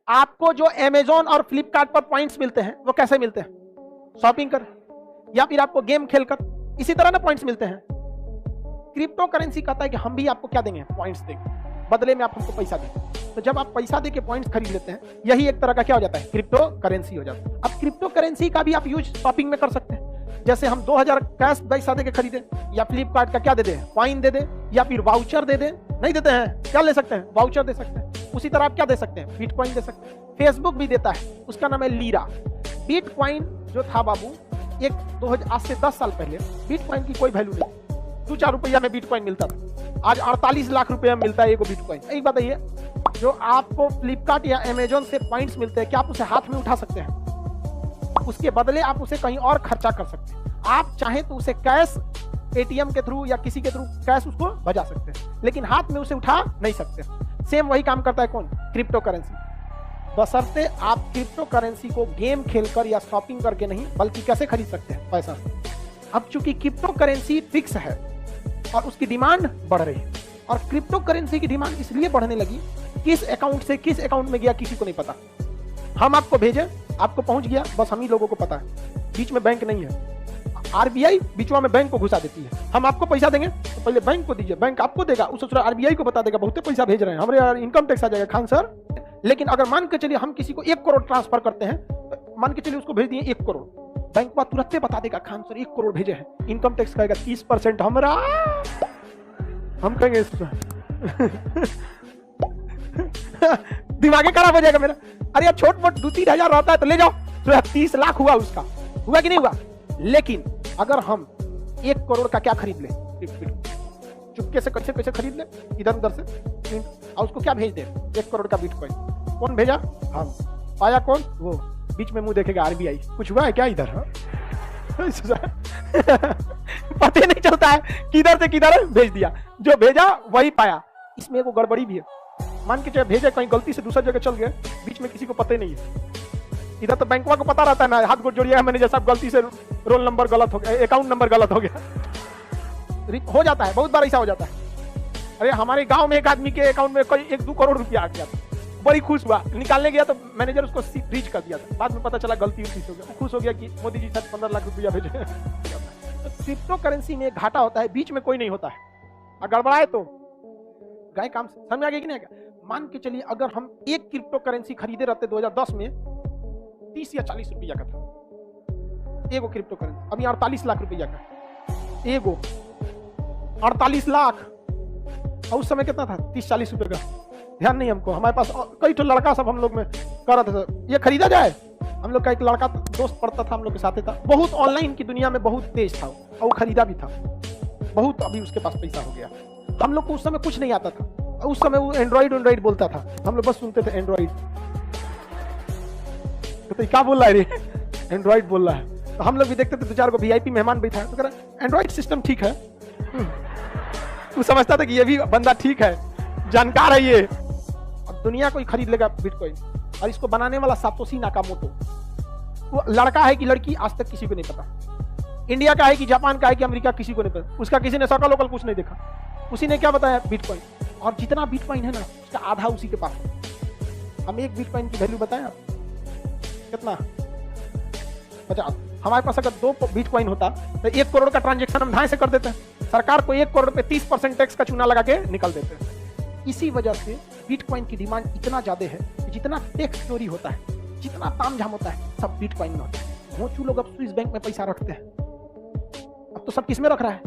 आपको जो अमेजोन और फ्लिपकार्ट पर पॉइंट्स मिलते हैं वो कैसे मिलते हैं? शॉपिंग कर या फिर आपको गेम खेलकर, इसी तरह ना पॉइंट्स मिलते हैं। क्रिप्टो करेंसी कहता है कि हम भी आपको क्या देंगे? पॉइंट्स देंगे, बदले में आप हमको पैसा देंगे। तो जब आप पैसा दे के पॉइंट्स खरीद लेते हैं, यही एक तरह का क्या हो जाता है? क्रिप्टो करेंसी हो जाता है। अब क्रिप्टो करेंसी का भी आप यूज शॉपिंग में कर सकते हैं। जैसे हम 2000 कैश पैसा दे के खरीदे, या फ्लिपकार्ट का क्या दे दे? कॉइन दे दे, या फिर वाउचर दे दे। नहीं देते हैं, क्या ले सकते हैं? वाउचर दे सकते हैं। उसी तरह आप क्या दे सकते हैं? बिटकॉइन दे सकते हैं। फेसबुक भी देता है, उसका नाम है लीरा। बिटकॉइन जो था बाबू, एक 2000 आज से 10 साल पहले बिटकॉइन की कोई वैल्यू नहीं, 2-4 रुपया में बिटकॉइन मिलता था। आज 48 लाख रुपया मिलता है एगो बिटकॉइन। एक बताइए, जो आपको फ्लिपकार्ट या अमेजोन से पॉइंट्स मिलते हैं, क्या आप उसे हाथ में उठा सकते हैं? उसके बदले आप उसे कहीं और खर्चा कर सकते हैं। आप चाहें तो उसे कैश, एटीएम के थ्रू या किसी के थ्रू कैश उसको बजा सकते हैं, लेकिन हाथ में उसे उठा नहीं सकते। सेम वही काम करता है कौन? Crypto currency. बशर्ते आप क्रिप्टो करेंसी को गेम खेलकर या शॉपिंग करके नहीं, बल्कि कैसे खरीद सकते हैं? पैसा से। अब चूंकि क्रिप्टो करेंसी फिक्स है और उसकी डिमांड बढ़ रही है, और क्रिप्टो करेंसी की डिमांड इसलिए बढ़ने लगी, किस अकाउंट से किस अकाउंट में गया किसी को नहीं पता। हम आपको भेजे, आपको पहुंच गया, बस हम ही लोगों को पता है। बीच में बैंक नहीं है। आरबीआई बीचवा में बैंक को घुसा देती है। हम आपको पैसा देंगे तो पहले बैंक को दीजिए, बैंक आपको देगा, उस आरबीआई को बता देगा बहुत पैसा भेज रहे हैं, हमारे इनकम टैक्स आ जाएगा खान सर। लेकिन अगर मान के चलिए हम किसी को 1 करोड़ ट्रांसफर करते हैं, तो मान के चलिए उसको भेज दिए 1 करोड़, बैंक वाला तुरंत बता देगा खान सर 1 करोड़ भेजे हैं। इनकम टैक्स कहेगा 30% हमारा। हम कहेंगे दिमागे खराब हो जाएगा मेरा। अरे यार छोट मोट 2-3 हजार रहता है तो ले जाओ, तो 30 लाख हुआ उसका, हुआ कि नहीं हुआ? लेकिन अगर हम 1 करोड़ का क्या खरीद ले, चुपके से कैसे कैसे खरीद ले, इधर उधर से, और उसको क्या भेज दे? 1 करोड़ का बिटकॉइन। कौन भेजा? हम। पाया कौन? वो। बीच में मुंह देखेगा आरबीआई, कुछ हुआ है क्या इधर? पता नहीं चलता है किधर से किधर भेज दिया, जो भेजा वही पाया। इसमें एगो गड़बड़ी भी है। मान के चलिए भेजे कहीं गलती से दूसरी जगह चल गए, बीच में किसी को पता ही नहीं है। इधर तो बैंकवा को पता रहता है ना, हाथ गोड़ जोड़िए मैनेजर साहब गलती से रोल नंबर गलत हो गया, अकाउंट नंबर गलत हो गया, हो जाता है, बहुत बार ऐसा हो जाता है। अरे हमारे गांव में एक आदमी के अकाउंट में कोई 1-2 करोड़ रुपया आ गया था, बड़ी खुश हुआ, निकालने गया तो मैनेजर उसको रीच कर दिया था, बाद में पता चला गलती हो गया। खुश हो गया कि मोदी जी शायद 15 लाख रुपया भेजे। क्रिप्टो करेंसी में घाटा होता है, बीच में कोई नहीं होता है, अगर गड़बड़ाए तो गए काम से। समझ आ गया कि नहीं? मान के चलिए अगर हम एक क्रिप्टो करेंसी खरीदे रहते 2010 में 30 या 40 रुपया का था एगो क्रिप्टो करेंसी, अभी 48 लाख रुपया का एगो, 48 लाख। और उस समय कितना था? 30-40 रुपए का, ध्यान नहीं हमको। हमारे पास कई तो लड़का सब हम लोग में कर रहा था, ये खरीदा जाए। हम लोग का एक लड़का दोस्त पढ़ता था, हम लोग के साथ था, बहुत ऑनलाइन की दुनिया में बहुत तेज था, और वो खरीदा भी था बहुत। अभी उसके पास पैसा हो गया। हम लोग को उस समय कुछ नहीं आता था, उस समय वो एंड्रॉइड बोलता था, हम लोग बस सुनते थे एंड्रॉइड। तो क्या बोल रहा है रे? एंड्रॉइड बोल रहा है। तो हम लोग भी देखते थे, 2-4 को वीआईपी मेहमान बैठा है, तो कह रहा एंड्रॉइड सिस्टम ठीक है। तू समझता था कि ये भी बंदा ठीक है, जानकार है ये। अब दुनिया कोई खरीद लेगा बिटकॉइन, और इसको बनाने वाला सातोशी नाकामोटो, वो लड़का है कि लड़की आज तक किसी को नहीं पता। इंडिया का है कि जापान का है कि अमेरिका, किसी को नहीं पता। उसका किसी ने सकल लोकल कुछ नहीं देखा, उसी ने क्या बताया? बिटकॉइन। और जितना बिटकॉइन है ना, उसका आधा उसी के पास है। हम एक बिटकॉइन की वैल्यू बताएं आप कितना? 50। हमारे पास अगर 2 बिटकॉइन होता तो 1 करोड़ का ट्रांजेक्शन हम ढाई से कर देते हैं। सरकार को 1 करोड़ पे 30% टैक्स का चूना लगा के निकल देते हैं। इसी वजह से बिटकॉइन की डिमांड इतना ज्यादा है कि जितना टैक्स चोरी होता है, जितना तामझाम होता है, सब बिटकॉइन में होता है। घोंचू लोग अब स्विस बैंक में पैसा रखते हैं, अब तो सब किसमें रख रहा है?